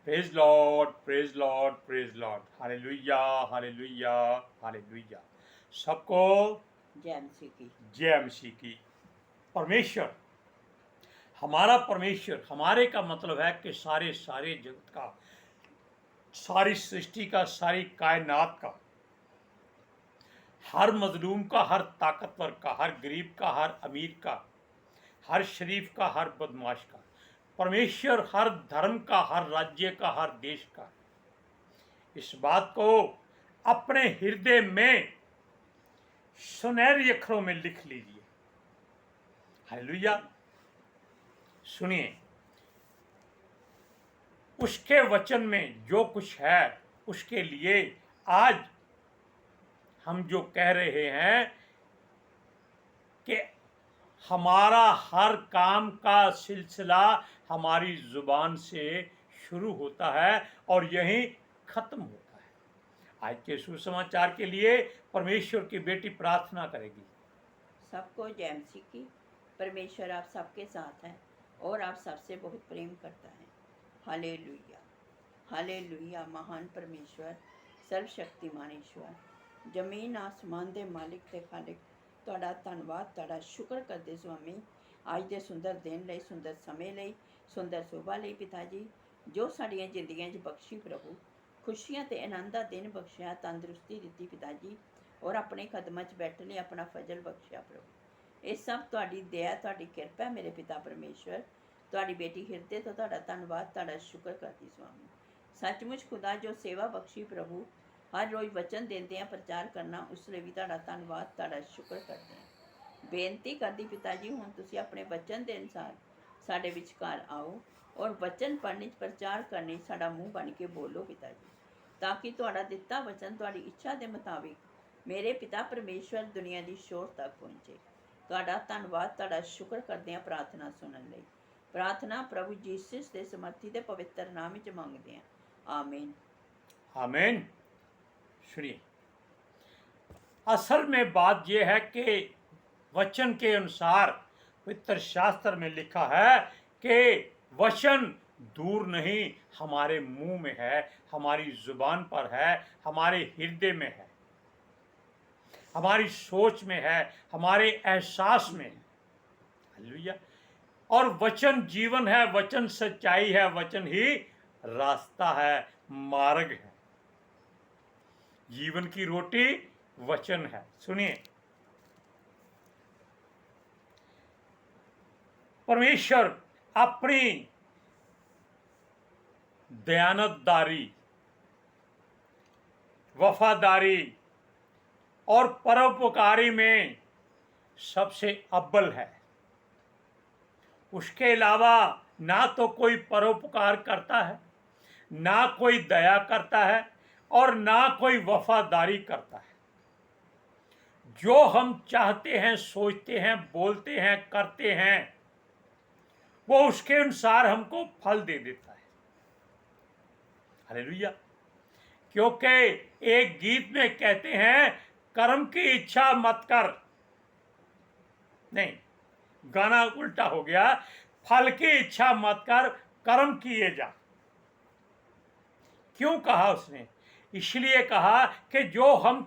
Praise Lord, praise Lord, praise Lord. Hallelujah, hallelujah, hallelujah. सबको जय मसीह की। जय मसीह की। परमेश्वर, हमारा परमेश्वर, हमारे का मतलब है कि सारे सारे जगत का, सारी सृष्टि का, सारी कायनात का, हर मजलूम का, हर ताकतवर का, हर गरीब का, हर अमीर का, हर शरीफ का, हर बदमाश का। परमेश्वर हर धर्म का, हर राज्य का, हर देश का। इस बात को अपने हृदय में सुनहरे अक्षरों में लिख लीजिए। हालेलुया। सुनिए, उसके वचन में जो कुछ है उसके लिए आज हम जो कह रहे हैं कि हमारा हर काम का सिलसिला हमारी जुबान से शुरू होता है और यहीं खत्म होता है। आज के सुसमाचार के लिए परमेश्वर की बेटी प्रार्थना करेगी। सबको जय मसीह की। परमेश्वर आप सबके साथ हैं और आप सबसे बहुत प्रेम करता है। Hallelujah, hallelujah. महान परमेश्वर, सर्वशक्तिमान ईश्वर, जमीन आसमान दे मालिक ते खालिक, ਤੁਹਾਡਾ ਧੰਨਵਾਦ, ਤੁਹਾਡਾ ਸ਼ੁਕਰ ਕਰਦੇ स्वामी ਅੱਜ ਦੇ ਸੁੰਦਰ ਦਿਨ ਲਈ, ਸੁੰਦਰ ਸਮੇਂ ਲਈ, ਸੁੰਦਰ ਸੁਭਾ ਲਈ ਪਿਤਾ ਜੀ, ਜੋ ਸਾਡੀਆਂ ਜ਼ਿੰਦਗੀਆਂ 'ਚ ਬਖਸ਼ੀ ਪ੍ਰਭੂ, ਖੁਸ਼ੀਆਂ ਤੇ ਆਨੰਦ ਦਾ ਦਿਨ ਬਖਸ਼ਿਆ, ਤੰਦਰੁਸਤੀ ਦਿੱਤੀ ਪਿਤਾ ਜੀ, ਔਰ ਆਪਣੇ ਕਦਮਾਂ 'ਚ ਬੈਠਣ ਲਈ ਆਪਣਾ ਫਜ਼ਲ ਬਖਸ਼ਿਆ ਪ੍ਰਭੂ। ਇਹ ਸਭ ਤੁਹਾਡੀ ਦਇਆ, ਤੁਹਾਡੀ ਕਿਰਪਾ ਮੇਰੇ ਪਿਤਾ ਪਰਮੇਸ਼ਵਰ। ਤੁਹਾਡੀ ਬੇਟੀ ਹਿਰਦੇ ਤੋਂ ਤੁਹਾਡਾ ਧੰਨਵਾਦ, ਤੁਹਾਡਾ ਸ਼ੁਕਰ ਕਰਦੀ स्वामी। सचमुच खुदा जो सेवा बख्शी प्रभु, हर रोज़ वचन देंदे हैं प्रचार करना, उस लिए भी तुहाडा धन्नवाद, तुहाडा शुक्र करते हैं। बेनती करदी पिता जी, हुण तुसीं अपने वचन के अनुसार साडे विचकार आओ और वचन पढ़ने प्रचार करने साडा मूँह बन के बोलो पिता जी, ताकि तुहाडा दिता वचन तुहाडी इच्छा के मुताबिक मेरे पिता परमेश्वर दुनिया की शोर तक पहुँचे। तुहाडा धन्नवाद, तुहाडा शुक्र करते हैं प्रार्थना सुनने लई। प्रार्थना प्रभु जीसस के समर्थी के पवित्र नाम विच मंगदे हैं, आमीन, आमीन। सुनिए, असल में बात यह है कि वचन के अनुसार पवित्र शास्त्र में लिखा है कि वचन दूर नहीं, हमारे मुंह में है, हमारी जुबान पर है, हमारे हृदय में है, हमारी सोच में है, हमारे एहसास में है। हालेलुया। और वचन जीवन है, वचन सच्चाई है, वचन ही रास्ता है, मार्ग है। जीवन की रोटी वचन है। सुनिए, परमेश्वर अपनी दयानतदारी, वफादारी और परोपकारी में सबसे अव्वल है। उसके अलावा ना तो कोई परोपकार करता है, ना कोई दया करता है और ना कोई वफादारी करता है। जो हम चाहते हैं, सोचते हैं, बोलते हैं, करते हैं, वो उसके अनुसार हमको फल दे देता है। हालेलुया। क्योंकि एक गीत में कहते हैं, कर्म की इच्छा मत कर, नहीं, गाना उल्टा हो गया, फल की इच्छा मत कर, कर्म किए जा। क्यों कहा उसने? इसलिए कहा कि जो हम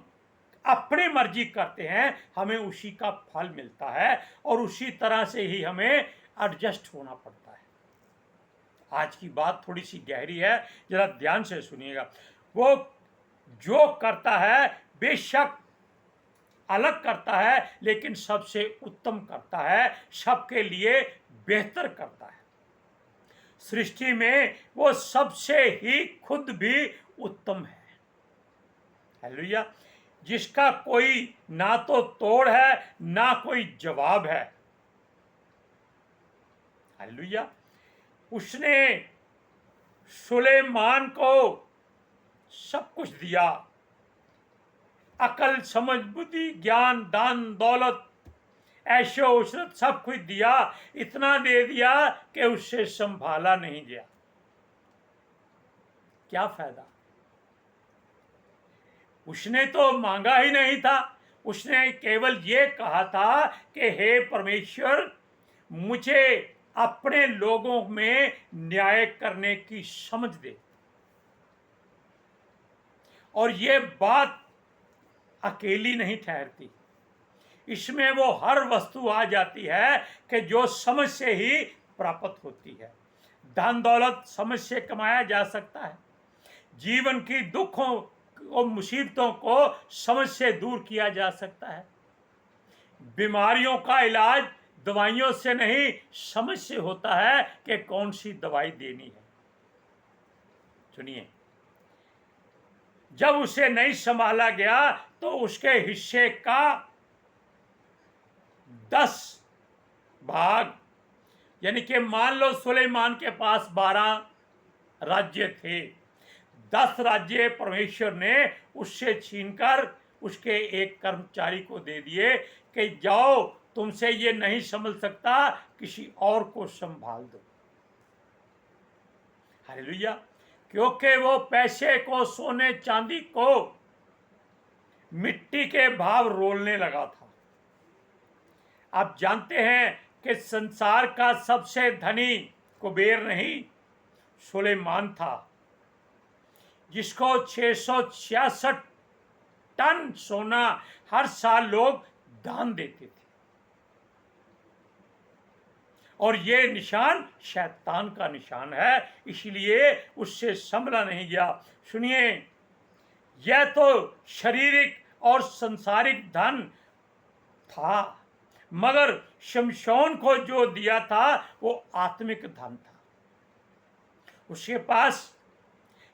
अपनी मर्जी करते हैं हमें उसी का फल मिलता है और उसी तरह से ही हमें एडजस्ट होना पड़ता है। आज की बात थोड़ी सी गहरी है, जरा ध्यान से सुनिएगा। वो जो करता है बेशक अलग करता है, लेकिन सबसे उत्तम करता है, सबके लिए बेहतर करता है। सृष्टि में वो सबसे ही खुद भी उत्तम है। हालेलुया। जिसका कोई ना तो तोड़ है ना कोई जवाब है। हालेलुया। उसने सुलेमान को सब कुछ दिया, अकल, समझ, बुद्धि, ज्ञान, दान, दौलत, ऐशो उशरत सब कुछ दिया। इतना दे दिया कि उससे संभाला नहीं गया। क्या फायदा? उसने तो मांगा ही नहीं था, उसने केवल ये कहा था कि हे परमेश्वर, मुझे अपने लोगों में न्याय करने की समझ दे। और ये बात अकेली नहीं ठहरती, इसमें वो हर वस्तु आ जाती है कि जो समझ से ही प्राप्त होती है। धन दौलत समझ से कमाया जा सकता है, जीवन की दुखों और मुसीबतों को समझ से दूर किया जा सकता है, बीमारियों का इलाज दवाइयों से नहीं समझ से होता है कि कौन सी दवाई देनी है। सुनिए, जब उसे नहीं संभाला गया तो उसके हिस्से का 10 भाग, यानी कि मान लो सुलेमान के पास 12 राज्य थे, 10 राज्य परमेश्वर ने उससे छीनकर उसके एक कर्मचारी को दे दिए कि जाओ, तुमसे ये नहीं संभल सकता, किसी और को संभाल दो। हालेलुया। क्योंकि वो पैसे को, सोने चांदी को मिट्टी के भाव रोलने लगा था। आप जानते हैं कि संसार का सबसे धनी कुबेर नहीं, सुलेमान था, जिसको 666 टन सोना हर साल लोग दान देते थे। और ये निशान शैतान का निशान है, इसलिए उससे संभला नहीं गया। सुनिए, यह तो शारीरिक और संसारिक धन था, मगर शमशोन को जो दिया था वो आत्मिक धन था। उसके पास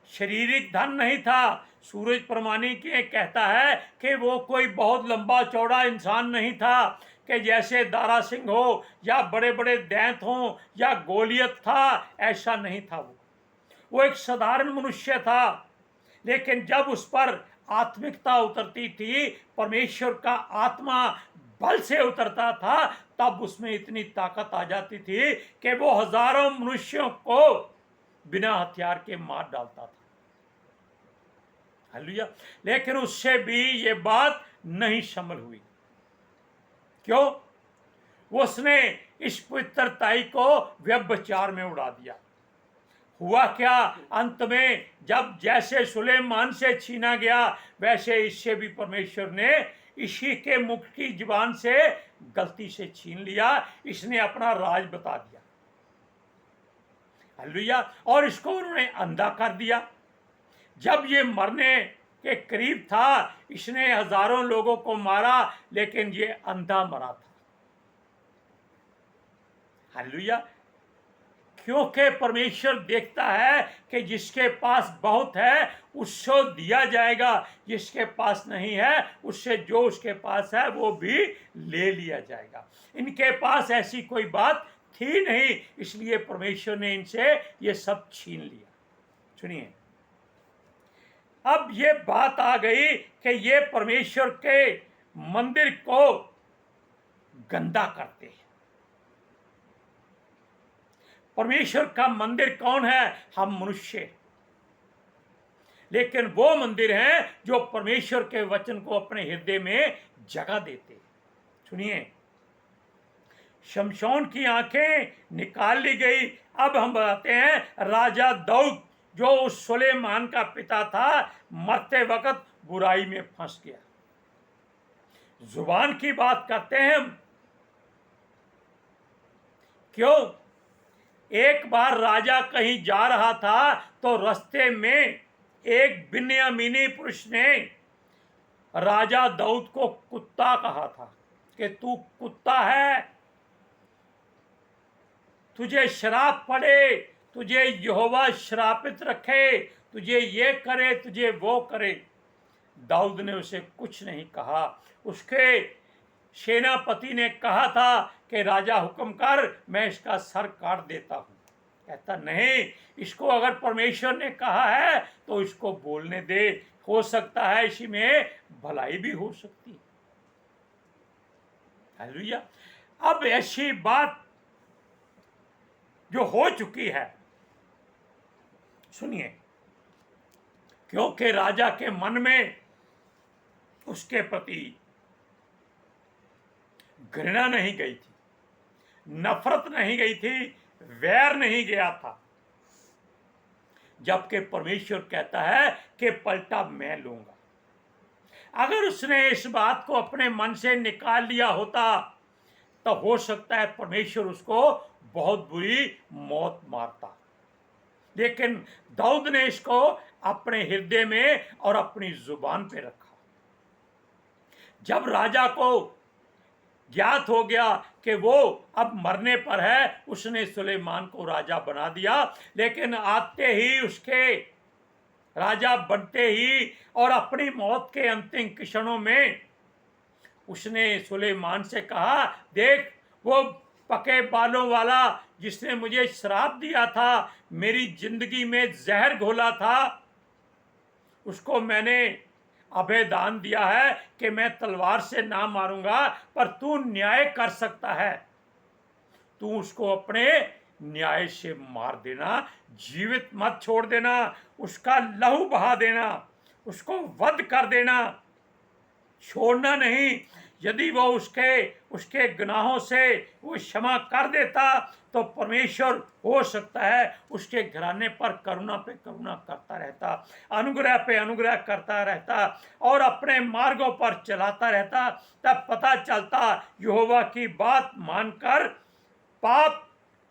शारीरिक धन नहीं था। सूरज प्रमाणिक कहता है कि वो कोई बहुत लंबा चौड़ा इंसान नहीं था कि जैसे दारा सिंह हो या बड़े बड़े दैंत हो या गोलियत था, ऐसा नहीं था। वो एक साधारण मनुष्य था, लेकिन जब उस पर आत्मिकता उतरती थी, परमेश्वर का आत्मा बल से उतरता था, तब उसमें इतनी ताकत आ जाती थी कि वो हजारों मनुष्यों को बिना हथियार के मार डालता था। हालेलुया। लेकिन उससे भी ये बात नहीं संभल हुई। क्यों? उसने इस पवित्रताई को व्यभिचार में उड़ा दिया। हुआ क्या? अंत में जब जैसे सुलेमान से छीना गया, वैसे इससे भी परमेश्वर ने इसी के मुख की जुबान से गलती से छीन लिया। इसने अपना राज बता दिया। हालेलुया। और इसको उन्होंने अंधा कर दिया। जब ये मरने के करीब था, इसने हजारों लोगों को मारा, लेकिन ये अंधा मरा था। हालेलुया। क्योंकि परमेश्वर देखता है कि जिसके पास बहुत है उसको दिया जाएगा, जिसके पास नहीं है उससे जो उसके पास है वो भी ले लिया जाएगा। इनके पास ऐसी कोई बात थी नहीं, इसलिए परमेश्वर ने इनसे ये सब छीन लिया। सुनिए, अब ये बात आ गई कि ये परमेश्वर के मंदिर को गंदा करते हैं। परमेश्वर का मंदिर कौन है? हम मनुष्य। लेकिन वो मंदिर है जो परमेश्वर के वचन को अपने हृदय में जगह देते। सुनिए, शमशोन की आंखें निकाल ली गई। अब हम बताते हैं राजा दाऊद, जो उस सुलेमान का पिता था, मरते वक्त बुराई में फंस गया। जुबान की बात करते हैं हम। क्यों? एक बार राजा कहीं जा रहा था तो रास्ते में एक बिन्यामीनी पुरुष ने राजा दाऊद को कुत्ता कहा था कि तू कुत्ता है, तुझे श्राप पड़े, तुझे यहोवा श्रापित रखे, तुझे ये करे, तुझे वो करे। दाऊद ने उसे कुछ नहीं कहा। उसके सेनापति ने कहा था कि राजा हुक्म कर, मैं इसका सर काट देता हूं। कहता नहीं, इसको अगर परमेश्वर ने कहा है तो इसको बोलने दे, हो सकता है इसी में भलाई भी हो सकती है। हालेलुया। अब ऐसी बात जो हो चुकी है, सुनिए, क्योंकि राजा के मन में उसके प्रति घृणा नहीं गई थी, नफरत नहीं गई थी, वैर नहीं गया था। जबकि परमेश्वर कहता है कि पलटा मैं लूंगा। अगर उसने इस बात को अपने मन से निकाल लिया होता तो हो सकता है परमेश्वर उसको बहुत बुरी मौत मारता, लेकिन दाऊद ने इसको अपने हृदय में और अपनी जुबान पे रखा। जब राजा को ज्ञात हो गया कि वो अब मरने पर है, उसने सुलेमान को राजा बना दिया, लेकिन आते ही उसके राजा बनते ही और अपनी मौत के अंतिम क्षणों में उसने सुलेमान से कहा, देख वो पके बालों वाला जिसने मुझे श्राप दिया था, मेरी जिंदगी में जहर घोला था, उसको मैंने अभेदान दिया है कि मैं तलवार से ना मारूंगा, पर तू न्याय कर सकता है, तू उसको अपने न्याय से मार देना, जीवित मत छोड़ देना, उसका लहू बहा देना, उसको वध कर देना, छोड़ना नहीं। यदि वो उसके गुनाहों से वो क्षमा कर देता तो परमेश्वर हो सकता है उसके घराने पर करुणा पे करुणा करता रहता, अनुग्रह पे अनुग्रह करता रहता और अपने मार्गों पर चलाता रहता। तब पता चलता यहोवा की बात मानकर पाप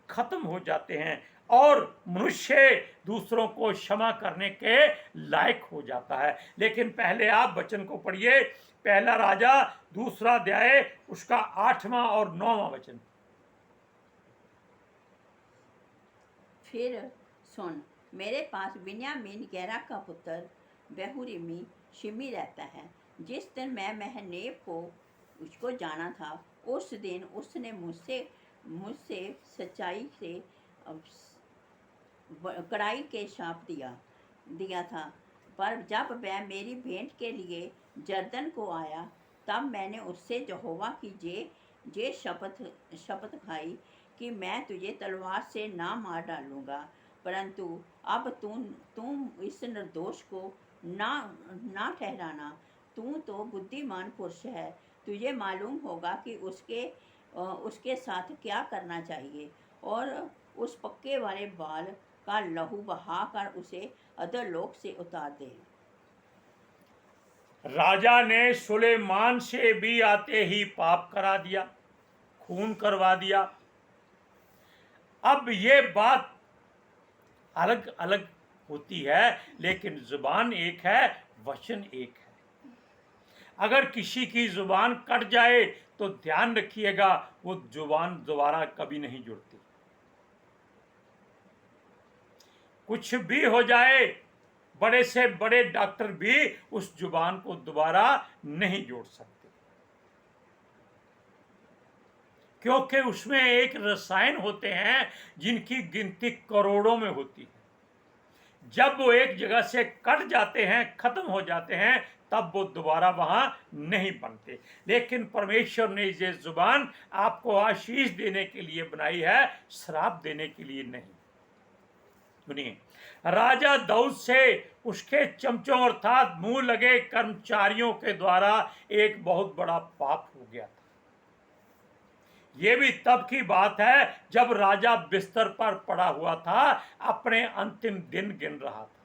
खत्म हो जाते हैं और मनुष्य दूसरों को क्षमा करने के लायक हो जाता है। लेकिन पहले आप वचन को पढ़िए, पहला राजा 2 अध्याय उसका 8वां और 9वां वचन। फिर सुन, मेरे पास बिन्यामीन गेरा का पुत्र बहुरीमी शिमी रहता है। जिस दिन मैं महनेब को उसको जाना था, उस दिन उसने मुझसे सच्चाई से कड़ाई के शाप दिया था। पर जब वह मेरी भेंट के लिए जर्दन को आया, तब मैंने उससे यहोवा की जे शपथ खाई कि मैं तुझे तलवार से ना मार डालूंगा, परंतु अब तुम इस निर्दोष को ना ठहराना। तू तो बुद्धिमान पुरुष है, तुझे मालूम होगा कि उसके साथ क्या करना चाहिए, और उस पक्के वाले बाल का लहू बहाकर उसे अधोलोक से उतार दे। राजा ने सुलेमान से भी आते ही पाप करा दिया, खून करवा दिया। अब ये बात अलग अलग होती है, लेकिन जुबान एक है, वचन एक है। अगर किसी की जुबान कट जाए तो ध्यान रखिएगा, वो जुबान दोबारा कभी नहीं जुड़ती। कुछ भी हो जाए, बड़े से बड़े डॉक्टर भी उस जुबान को दोबारा नहीं जोड़ सकते, क्योंकि उसमें एक रसायन होते हैं जिनकी गिनती करोड़ों में होती है। जब वो एक जगह से कट जाते हैं, खत्म हो जाते हैं, तब वो दोबारा वहां नहीं बनते। लेकिन परमेश्वर ने ये जुबान आपको आशीष देने के लिए बनाई है, श्राप देने के लिए नहीं। सुनिए, राजा दाऊद से उसके चमचों अर्थात मुंह लगे कर्मचारियों के द्वारा एक बहुत बड़ा पाप हो गया था। यह भी तब की बात है जब राजा बिस्तर पर पड़ा हुआ था, अपने अंतिम दिन गिन रहा था।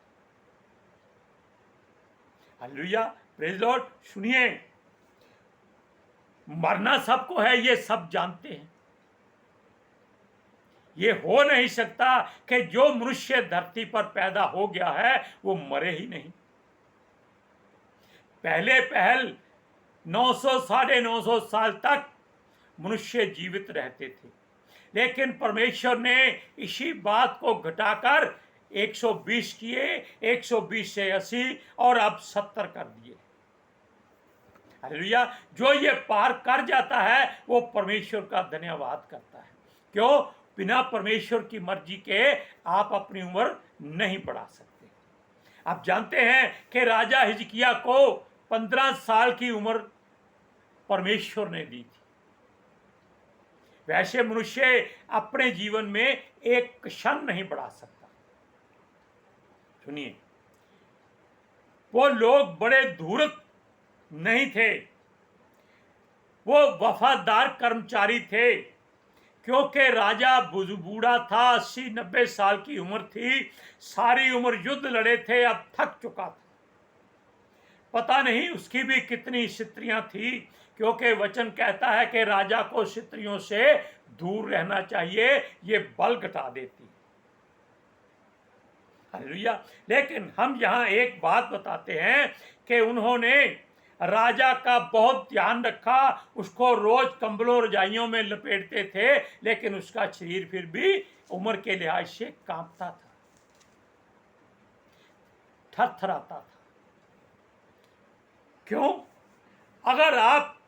Hallelujah, praise Lord. सुनिए, मरना सबको है, ये सब जानते हैं। ये हो नहीं सकता कि जो मनुष्य धरती पर पैदा हो गया है वो मरे ही नहीं। पहले पहल 900 साढ़े 900 साल तक मनुष्य जीवित रहते थे, लेकिन परमेश्वर ने इसी बात को घटाकर 120 किए, 120 से 80 और अब 70 कर दिए। हालेलुया। जो ये पार कर जाता है वो परमेश्वर का धन्यवाद करता है। क्यों? बिना परमेश्वर की मर्जी के आप अपनी उम्र नहीं बढ़ा सकते। आप जानते हैं कि राजा हिजकिया को 15 साल की उम्र परमेश्वर ने दी थी। वैसे मनुष्य अपने जीवन में एक क्षण नहीं बढ़ा सकता। सुनिए, वो लोग बड़े धूर्त नहीं थे, वो वफादार कर्मचारी थे। क्योंकि राजा बूढ़ा था, 80-90 साल की उम्र थी, सारी उम्र युद्ध लड़े थे, अब थक चुका था। पता नहीं उसकी भी कितनी स्त्रियां थी, क्योंकि वचन कहता है कि राजा को स्त्रियों से दूर रहना चाहिए, ये बल घटा देती है। हालेलुया। लेकिन हम यहाँ एक बात बताते हैं कि उन्होंने राजा का बहुत ध्यान रखा, उसको रोज कंबलों रजाइयों में लपेटते थे, लेकिन उसका शरीर फिर भी उम्र के लिहाज से कांपता था, थरथराता था। क्यों? अगर आप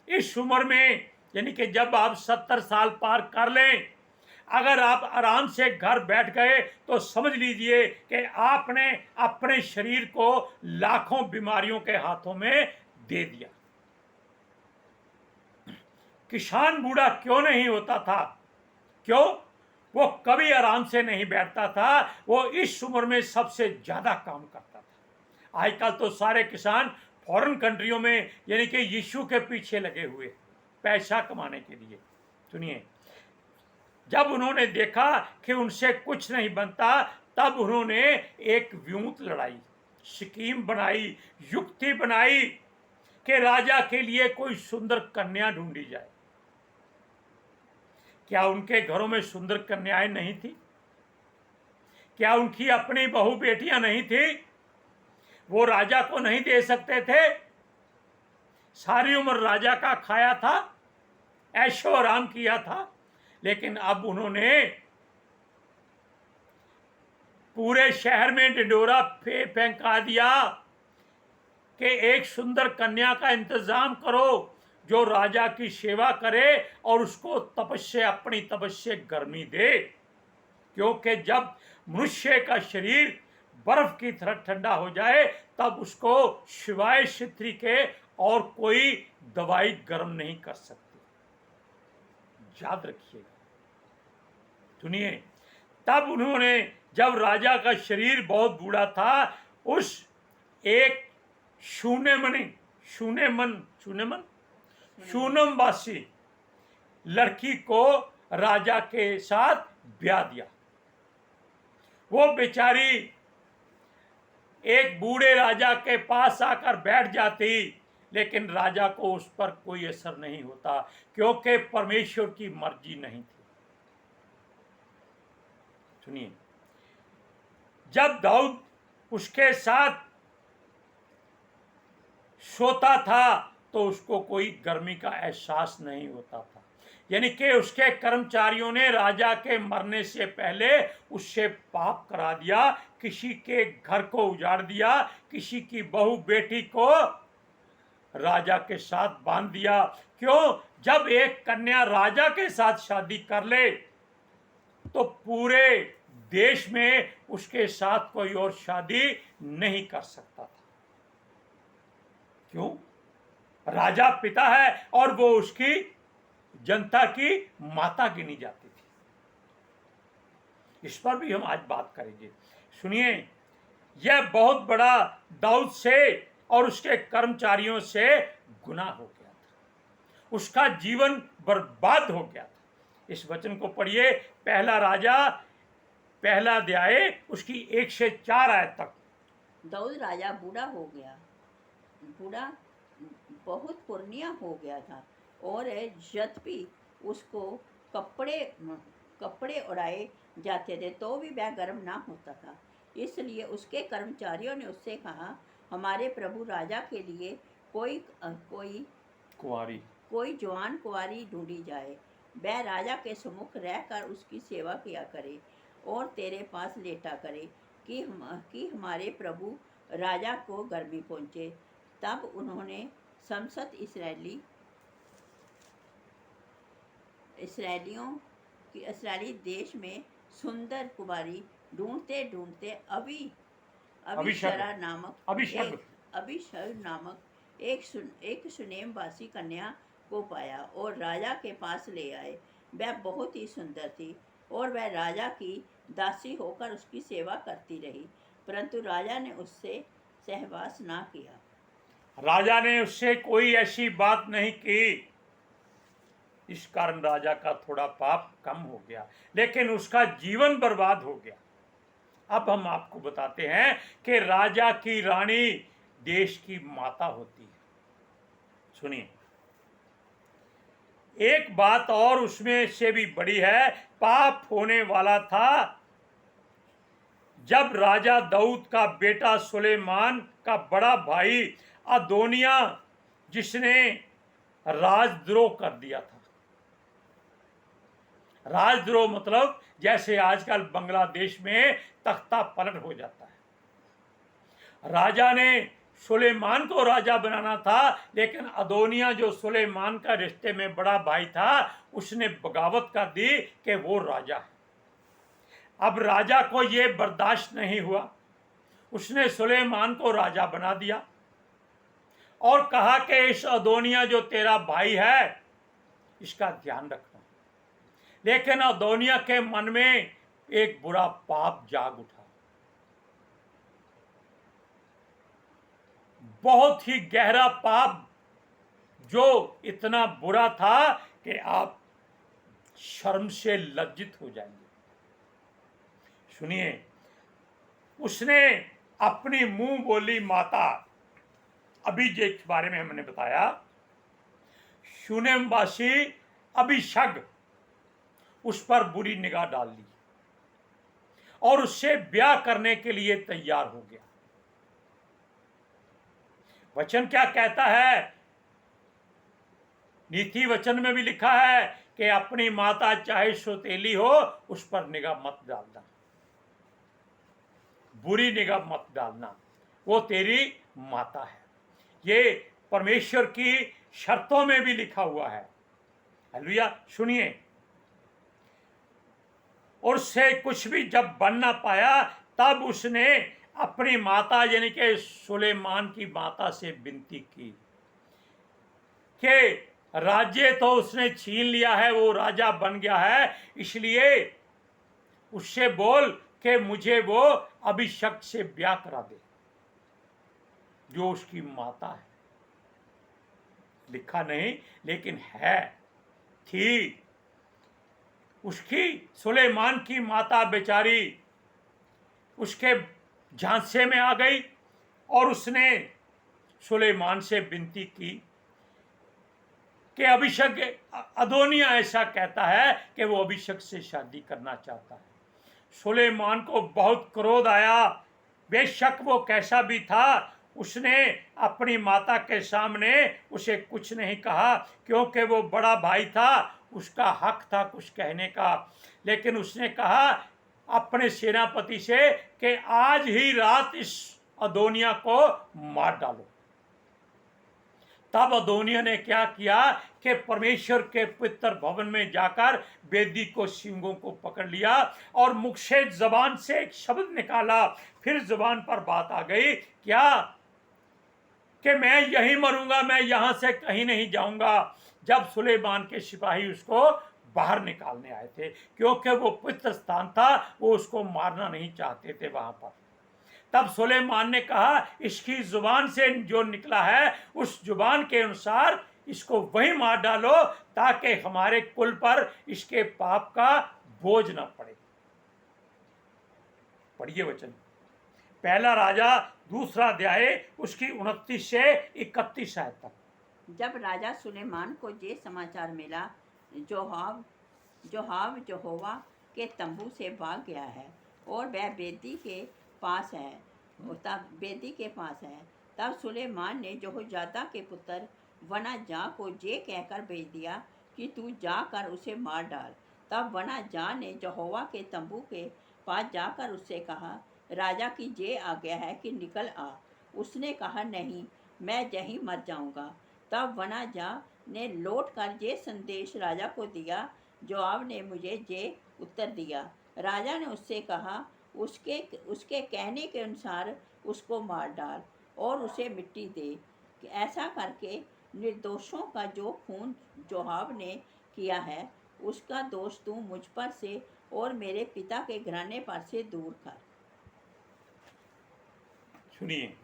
इस उम्र में, यानी कि जब आप 70 साल पार कर लें, अगर आप आराम से घर बैठ गए तो समझ लीजिए कि आपने अपने शरीर को लाखों बीमारियों के हाथों में दे दिया। किसान बूढ़ा क्यों नहीं होता था? क्यों? वो कभी आराम से नहीं बैठता था, वो इस उम्र में सबसे ज्यादा काम करता था। आजकल तो सारे किसान फॉरेन कंट्रियों में, यानी कि यीशु के पीछे लगे हुए, पैसा कमाने के लिए। सुनिए, जब उन्होंने देखा कि उनसे कुछ नहीं बनता, तब उन्होंने एक व्यूत लड़ाई, स्कीम बनाई, युक्ति बनाई कि राजा के लिए कोई सुंदर कन्या ढूंढी जाए। क्या उनके घरों में सुंदर कन्याएं नहीं थी? क्या उनकी अपनी बहू बेटियां नहीं थी? वो राजा को नहीं दे सकते थे? सारी उम्र राजा का खाया था, ऐशो आराम किया था, लेकिन अब उन्होंने पूरे शहर में ढिंढोरा फेंका दिया कि एक सुंदर कन्या का इंतजाम करो जो राजा की सेवा करे और उसको तपस्या, अपनी तपस्या गर्मी दे। क्योंकि जब मनुष्य का शरीर बर्फ की तरह ठंडा हो जाए, तब उसको सिवाय स्त्री के और कोई दवाई गर्म नहीं कर सकती। याद रखिएगा। सुनिए, तब उन्होंने, जब राजा का शरीर बहुत बूढ़ा था, उस एक शूनेमवासी लड़की को राजा के साथ ब्याह दिया। वो बेचारी एक बूढ़े राजा के पास आकर बैठ जाती, लेकिन राजा को उस पर कोई असर नहीं होता, क्योंकि परमेश्वर की मर्जी नहीं थी। सुनिए, जब दाऊद उसके साथ सोता था तो उसको कोई गर्मी का एहसास नहीं होता था। यानी कि उसके कर्मचारियों ने राजा के मरने से पहले उससे पाप करा दिया, किसी के घर को उजाड़ दिया, किसी की बहू बेटी को राजा के साथ बांध दिया। क्यों? जब एक कन्या राजा के साथ शादी कर ले तो पूरे देश में उसके साथ कोई और शादी नहीं कर सकता था। क्यों? राजा पिता है और वो उसकी जनता की माता गिनी जाती थी। इस पर भी हम आज बात करेंगे। सुनिए, यह बहुत बड़ा दाऊद से और उसके कर्मचारियों से गुनाह हो गया था, उसका जीवन बर्बाद हो गया था। इस वचन को पढ़िए, पहला राजा पहला अध्याय उसकी 1 से 4 आयत तक। दाऊद राजा बूढ़ा हो गया, बूढ़ा बहुत पुरनिया हो गया था, और यद्यपि उसको कपड़े उड़ाए जाते थे तो भी वह गर्म ना होता था। इसलिए उसके कर्मचारियों ने उससे कहा, हमारे प्रभु राजा के लिए कोई जवान कुंवारी ढूंढी जाए, वह राजा के सम्मुख रहकर उसकी सेवा किया करे और तेरे पास लेटा करे कि हमारे प्रभु राजा को गर्मी पहुँचे। तब उन्होंने समस्त इसराइली देश में सुंदर कुमारी ढूंढते ढूंढते अबीशग नामक एक सुनेमवासी कन्या को पाया और राजा के पास ले आए। वह बहुत ही सुंदर थी और वह राजा की दासी होकर उसकी सेवा करती रही, परंतु राजा ने उससे सहवास ना किया। राजा ने उससे कोई ऐसी बात नहीं की। इस कारण राजा का थोड़ा पाप कम हो गया, लेकिन उसका जीवन बर्बाद हो गया। अब हम आपको बताते हैं कि राजा की रानी देश की माता होती है। सुनिए, एक बात और उसमें से भी बड़ी है, पाप होने वाला था जब राजा दाऊद का बेटा सुलेमान का बड़ा भाई अदोनिया, जिसने राजद्रोह कर दिया था। राजद्रोह मतलब जैसे आजकल बांग्लादेश में तख्ता पलट हो जाता है। राजा ने सुलेमान को राजा बनाना था, लेकिन अदोनिया जो सुलेमान का रिश्ते में बड़ा भाई था, उसने बगावत कर दी कि वो राजा है। अब राजा को ये बर्दाश्त नहीं हुआ, उसने सुलेमान को राजा बना दिया और कहा कि इस अदोनिया जो तेरा भाई है, इसका ध्यान रखना। लेकिन अदोनिया के मन में एक बुरा पाप जाग उठा, बहुत ही गहरा पाप, जो इतना बुरा था कि आप शर्म से लज्जित हो जाएंगे। सुनिए, उसने अपनी मुंह बोली माता, अभी जिस बारे में हमने बताया, शूनेमवासी अभिषग, उस पर बुरी निगाह डाल ली और उससे ब्याह करने के लिए तैयार हो गया। वचन क्या कहता है? नीति वचन में भी लिखा है कि अपनी माता चाहे सौतेली हो, उस पर निगाह मत डालना, बुरी निगाह मत डालना, वो तेरी माता है। ये परमेश्वर की शर्तों में भी लिखा हुआ है। हालेलुया। सुनिए, और उससे कुछ भी जब बन ना पाया, तब उसने अपनी माता यानी कि सुलेमान की माता से विनती की कि राज्य तो उसने छीन लिया है, वो राजा बन गया है, इसलिए उससे बोल कि मुझे वो अभिषेक से ब्याह करा दे, जो उसकी माता है। लिखा नहीं, लेकिन है, थी। उसकी सुलेमान की माता बेचारी उसके झांसे में आ गई और उसने सुलेमान से विनती की कि अभिषेक, अदोनिया ऐसा कहता है कि वो अभिषेक से शादी करना चाहता है। सुलेमान को बहुत क्रोध आया, बेशक वो कैसा भी था, उसने अपनी माता के सामने उसे कुछ नहीं कहा, क्योंकि वो बड़ा भाई था, उसका हक था कुछ कहने का। लेकिन उसने कहा अपने सेनापति से कि आज ही रात इस अदोनिया को मार डालो। तब अदोनिया ने क्या किया कि परमेश्वर के पवित्र भवन में जाकर वेदी को सींगों को पकड़ लिया और मुख से जबान से एक शब्द निकाला। फिर जबान पर बात आ गई, क्या? कि मैं यहीं मरूंगा, मैं यहां से कहीं नहीं जाऊंगा। जब सुलेमान के सिपाही उसको बाहर निकालने आए थे, क्योंकि वो पवित्र स्थान था, वो उसको मारना नहीं चाहते थे वहां पर। तब सुलेमान ने कहा, इसकी जुबान से जो निकला है उस जुबान के अनुसार इसको वहीं मार डालो, ताकि हमारे कुल पर इसके पाप का बोझ न पड़े। पढ़िए वचन, पहला राजा दूसरा अध्याय उसकी 29 से 31 आयत तक। जब राजा सुलेमान को ये समाचार मिला, जोहाब यहोवा के तंबू से भाग गया है और वह बेदी के पास है, तब सुलेमान ने यहोयादा के पुत्र वनाजा को ये कहकर भेज दिया कि तू जाकर उसे मार डाल। तब वनाजा ने यहोवा के तंबू के पास जाकर उससे कहा, राजा की ये आज्ञा है कि निकल आ। उसने कहा, नहीं, मैं यहीं मर जाऊंगा। तब वनाजा ने लौट कर ये संदेश राजा को दिया, जोआब ने मुझे ये उत्तर दिया। राजा ने उससे कहा, उसके कहने के अनुसार उसको मार डाल और उसे मिट्टी दे। कि ऐसा करके निर्दोषों का जो खून जोआब ने किया है, उसका दोष तू मुझ पर से और मेरे पिता के घराने पर से दूर कर। सुनिए,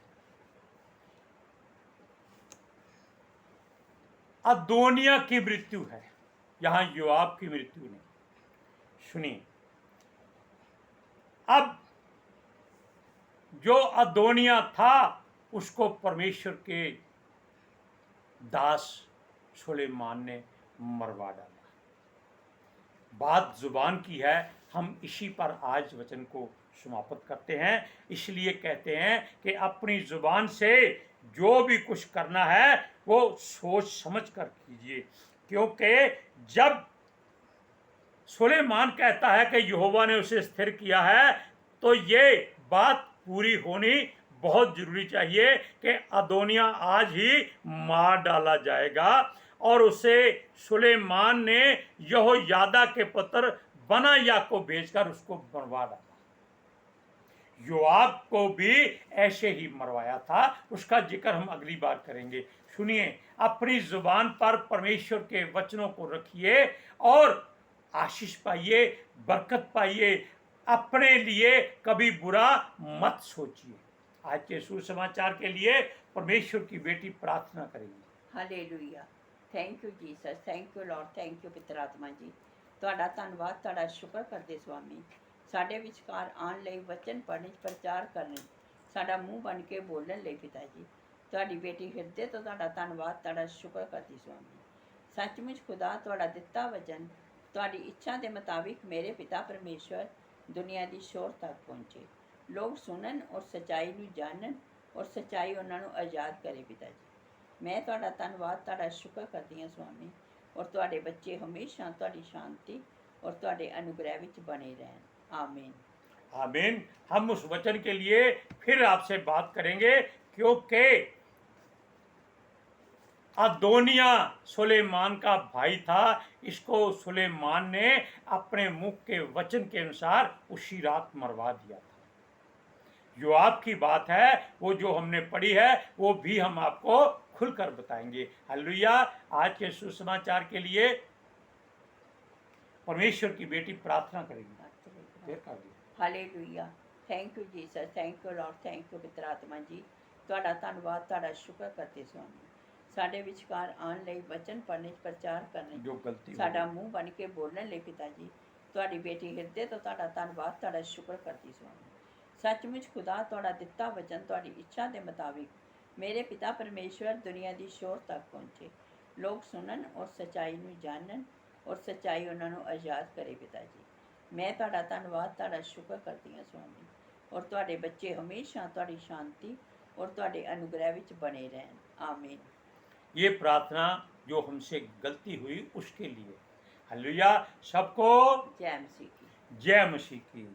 अदोनिया की मृत्यु है। यहाँ योआब की मृत्यु नहीं। सुनिए, अब जो अदोनिया था उसको परमेश्वर के दास सुलेमान ने मरवा डाला। बात जुबान की है, हम इसी पर आज वचन को समाप्त करते हैं। इसलिए कहते हैं कि अपनी जुबान से जो भी कुछ करना है वो सोच समझ कर कीजिए, क्योंकि जब सुलेमान कहता है कि यहोवा ने उसे स्थिर किया है, तो ये बात पूरी होनी बहुत जरूरी चाहिए कि अदोनिया आज ही मार डाला जाएगा, और उसे सुलेमान ने यहोयादा के पुत्र बनाया को भेजकर उसको मरवा डाला। योआब को भी ऐसे ही मरवाया था, उसका जिक्र हम अगली बार करेंगे। सुनिए, अपनी जुबान पर परमेश्वर के वचनों को रखिए और आशीष पाइए, बरकत पाइए। अपने लिए कभी बुरा मत सोचिए। आज के सुसमाचार के लिए परमेश्वर की बेटी प्रार्थना करेंगी। Hallelujah. Thank you Jesus, thank you Lord, thank you पितर आत्मा जी। ਤੁਹਾਡਾ ਧੰਨਵਾਦ, ਤੁਹਾਡਾ ਸ਼ੁਕਰ ਕਰਦੇ ਸੁਆਮੀ, ਸਾਡੇ ਵਿਚਕਾਰ ਆਉਣ ਲਈ, ਵਚਨ ਪੜ੍ਹਨ, ਪ੍ਰਚਾਰ ਕਰਨ, ਸਾਡਾ ਮੂੰਹ ਬਣ ਕੇ ਬੋਲਣ ਲਈ ਪਿਤਾ ਜੀ। ਤੁਹਾਡੀ ਬੇਟੀ ਹਿਰਦੇ ਤੋਂ ਤੁਹਾਡਾ ਧੰਨਵਾਦ, ਤੁਹਾਡਾ ਸ਼ੁਕਰ ਕਰਦੀ ਸੁਆਮੀ। ਸੱਚਮੁੱਚ ਖੁਦਾ ਤੁਹਾਡਾ ਦਿੱਤਾ ਵਚਨ ਤੁਹਾਡੀ ਇੱਛਾ ਦੇ ਮੁਤਾबिक ਮੇਰੇ ਪਿਤਾ ਪਰਮੇਸ਼ਵਰ ਦੁਨੀਆ ਦੀ ਸ਼ੋਰ ਤੱਕ ਪਹੁੰਚੇ, ਲੋਕ ਸੁਣਨ ਔਰ ਸੱਚਾਈ ਨੂੰ ਜਾਣਨ ਔਰ ਸੱਚਾਈ ਉਹਨਾਂ ਨੂੰ ਆਜ਼ਾਦ ਕਰੇ ਪਿਤਾ ਜੀ। ਮੈਂ ਤੁਹਾਡਾ ਧੰਨਵਾਦ, ਤੁਹਾਡਾ ਸ਼ੁਕਰ ਕਰਦੀ ਹਾਂ ਸੁਆਮੀ, और ਤੁਹਾਡੇ ਬੱਚੇ हमेशा ਤੁਹਾਡੀ शांति और ਤੁਹਾਡੇ अनुग्रह ਵਿੱਚ बने रहें। आमीन आमीन। हम उस वचन के लिए फिर आपसे बात करेंगे, क्योंकि अदोनिया सुलेमान का भाई था। इसको सुलेमान ने अपने मुख के वचन के अनुसार उसी रात मरवा दिया था। जो आपकी बात है वो जो हमने पढ़ी है वो भी हम आपको खुलकर बताएंगे। हालेलुया। आज के सुसमाचार के लिए परमेश्वर की बेटी प्रार्थना करेगी। Hallelujah. Thank you Jesus, thank you Lord, thank you पितर आत्मा जी। ਤੁਹਾਡਾ ਧੰਨਵਾਦ, ਤੁਹਾਡਾ ਸ਼ੁਕਰ ਕਰਦੇ ਸੁਆਮੀ, ਸਾਡੇ ਵਿਚਕਾਰ ਆਉਣ ਲਈ, ਵਚਨ ਪੜ੍ਹਨ, ਪ੍ਰਚਾਰ ਕਰਨ, ਜੋ ਗਲਤੀ ਸਾਡਾ ਮੂੰਹ ਬਣ ਕੇ ਬੋਲਣ ਲਈ ਪਿਤਾ ਜੀ। ਤੁਹਾਡੀ ਬੇਟੀ ਹਿਰਦੇ ਤੋਂ ਤੁਹਾਡਾ ਧੰਨਵਾਦ, ਤੁਹਾਡਾ ਸ਼ੁਕਰ ਕਰਦੀ ਸੁਆਮੀ। ਸੱਚਮੁੱਚ ਖੁਦਾ ਤੁਹਾਡਾ ਦਿੱਤਾ ਵਚਨ ਤੁਹਾਡੀ ਇੱਛਾ ਦੇ ਮੁਤਾबिक मेरे पिता परमेश्वर दुनिया की शोर तक पहुँचे, लोग सुनन और सच्चाई नूं जानन और सच्चाई उन्होंने आज़ाद करे पिता जी। मैं तुहाडा धन्नवाद, तुहाडा शुक्र करती हाँ स्वामी, और तुहाडे बच्चे हमेशा तुहाडी शांति और तुहाडे अनुग्रह विच बने रहन। आमीन। ये प्रार्थना जो हमसे गलती हुई उसके लिए। हालेलुया। सबको जय मसीह की। जय मसीह की।